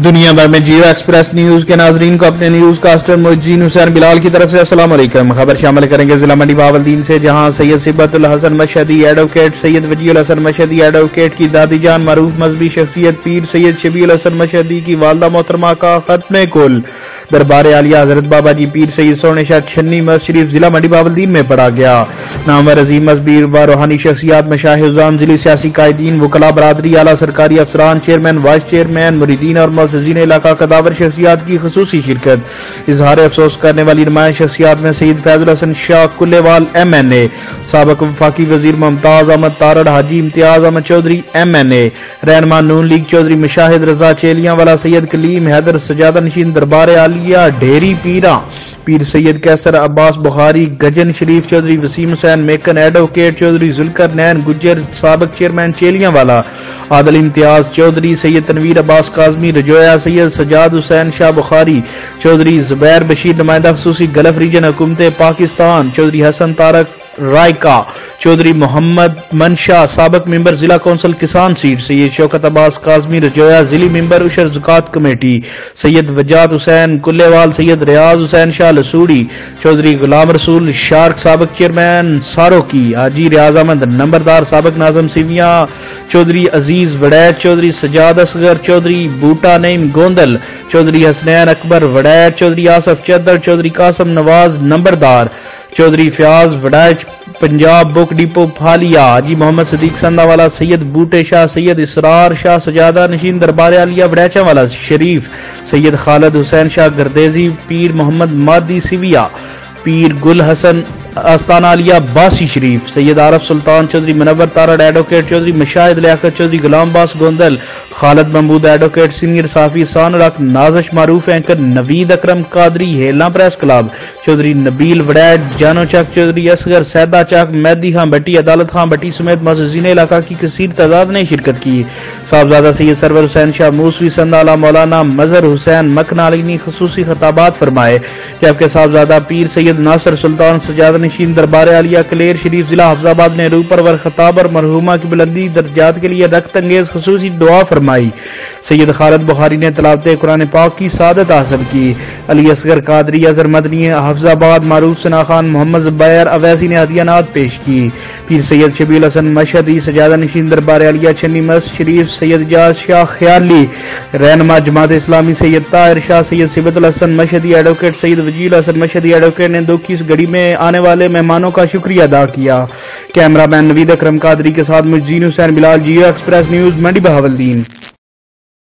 دنیا بھر میں جیو ایکسپریس نیوز کے ناظرین کو اپنے نیوز کاسٹر معزین حسین بلال کی طرف سے السلام علیکم۔ خبر شامل کریں گے ضلع منڈی بہاولدین سے، جہاں سید صبغت الحسن مشہدی ایڈوکیٹ سید وجیہ الحسن مشہدی ایڈوکیٹ کی دادی جان معروف مذہبی شخصیت پیر سید شبیع الحسن مشہدی کی والدہ محترمہ کا ختم کل دربار عالیہ حضرت بابا جی پیر سید سونے شاہ چھنی مسجد شریف ضلع منڈی بہاولدین میں پڑھا گیا۔ نامور عظیم مذہبی و روحانی شخصیات، مشائخ عظام، ضلعی سیاسی قائدین، وکلاء برادری، اعلیٰ سرکاری افسران، چیئرمین، وائس چیئرمین، مریدین اور معززین علاقہ قداور شخصیات کی خصوصی شرکت۔ اظہار افسوس کرنے والی نمایاں شخصیات میں سید فیض الحسن شاہ کلیوال MNA، سابق وفاقی وزیر ممتاز احمد تارڑ، حاجی امتیاز احمد چودھری MNA، رہنما نون لیگ چودھری مشاہد رضا چیلیاں والا، سید کلیم حیدر سجادہ نشین دربار عالیہ ڈھیری پیراں، پیر سید کیسر عباس بخاری گجن شریف، چودھری وسیم حسین میکن ایڈوکیٹ، چودھری ذوالقر نین گجر سابق چیئرمین چیلیاں والا، عادل امتیاز چودھری، سید تنویر عباس کاظمی رجویا، سید سجاد حسین شاہ بخاری، چودھری زبیر بشیر نمائندہ خصوصی گلف ریجن حکومت پاکستان، چودھری حسن طارق رائکا، چودھری محمد منشا سابق ممبر ضلع کونسل کسان سیٹ، سید شوکت عباس کاظمی رجویا ضلعی ممبر عشر زکوٰۃ کمیٹی، سید وجاد حسین کلیوال، سید ریاض حسین شاہ لسوڑی، چودھری غلام رسول شارک سابق چیئرمین ساروکی، حاجی ریاض احمد نمبردار سابق ناظم سیویاں، چودھری عزیز وڑیچ، چودھری سجاد اصغر، چودھری بوٹا نعیم گوندل، چودھری حسنین اکبر وڑیچ، چودھری آصف چدر، چودھری قاسم نواز نمبردار، چودھری فیاض وڑیچ پنجاب بک ڈپو پھالیا، حاجی محمد صدیق سندہ والا، سید بوٹے شاہ، سید اسرار شاہ سجادہ نشین دربار عالیہ وڑیچہ والا شریف، سید خالد حسین شاہ گردیزی، پیر محمد مادی سیویا، پیر گل حسن آستانہ عالیہ باسی شریف، سید عارف سلطان چودھری منور تارڑ ایڈوکیٹ، چودھری مشاہد لیاقت چودھری غلام باس گوندل، خالد محمود ایڈوکیٹ سینئر صحافی سان رق، نازش معروف اینکر نوید اکرم قادری ہیلاں پریس کلب، چودھری نبیل وڑیچ جانو چک، چودھری اصغر سیدہ چک، مہدی خان بٹی، عدالت خان بٹی سمیت معززین علاقہ کی کثیر تعداد نے شرکت کی۔ صاحبزادہ سید سرور حسین شاہ موسوی سندہ علی مولانا مظہر حسین مکنالی نے خصوصی خطابات فرمائے، جبکہ صاحبزادہ پیر سید ناصر سلطان سجادہ نشین دربار عالیہ کلیر شریف ضلع حفظ آباد نے روح پرور خطاب اور مرحومہ کی بلندی درجات کے لیے رکت انگیز خصوصی دعا فرمائی۔ سید خالد بخاری نے تلاوت قرآن پاک کی سعادت حاصل کی۔ علی اصغر قادری، اظہر مدنی حفظ آباد، معروف ثنا خان، محمد زبیر اویسی نے ہدیانات پیش کی۔ پیر سید شبیع الحسن مشہدی سجادہ نشین دربار عالیہ چھنی مسجد شریف، سید اجاز شاہ خیالی، رہنما جماعت اسلامی سید طاہر شاہ، سید صبغت الحسن مشہدی ایڈوکیٹ سید وجیہ الحسن مشہدی ایڈوکیٹ نے دکھ کی اس گھڑی میں آنے والے مہمانوں کا شکریہ ادا کیا۔ کیمرہ مین نوید اکرم قادری کے ساتھ معزین حسین بلال، جیو ایکسپریس نیوز منڈی بہاولدین۔